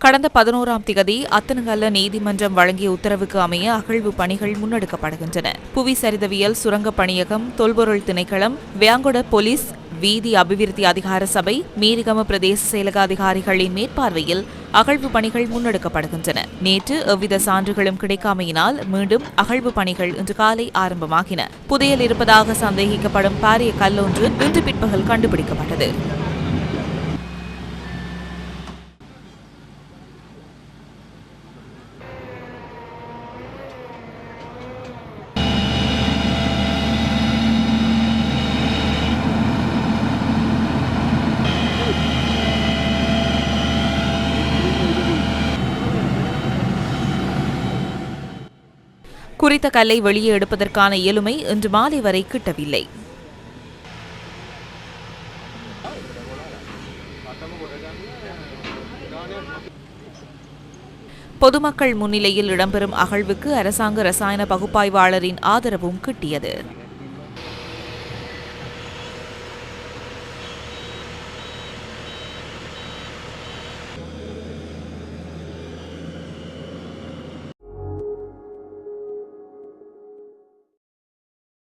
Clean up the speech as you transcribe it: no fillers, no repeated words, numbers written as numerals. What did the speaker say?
கடந்த 11ஆம் திகதி அத்தனகல்ல நீதிமன்றம் வழங்கிய உத்தரவுக்கு அமைய அகழ்வு பணிகள் முன்னெடுக்கப்படுகின்றன. புவி சரிதவியல் சுரங்கப் பணியகம், தொல்பொருள் திணைக்களம், வியாங்குட போலீஸ் வீதி அபிவிருத்தி அதிகார சபை, மீரிகம பிரதேச செயலக அதிகாரிகளின் மேற்பார்வையில் அகழ்வு பணிகள் முன்னெடுக்கப்படுகின்றன. நேற்று எவ்வித சான்றுகளும் கிடைக்காமையினால் மீண்டும் அகழ்வு பணிகள் இன்று காலை ஆரம்பமாகின. புதையல் இருப்பதாக சந்தேகிக்கப்படும் பாரிய கல்லொன்று இன்று பிற்பகல் கண்டுபிடிக்கப்பட்டது. குறித்த கல்லை வெளியே எடுப்பதற்கான இயலுமை இன்று மாலை வரை கிட்டவில்லை. பொதுமக்கள் முன்னிலையில் இடம்பெறும் அகழ்வுக்கு அரசாங்க ரசாயன பகுப்பாய்வாளரின் ஆதரவும் கிட்டியது.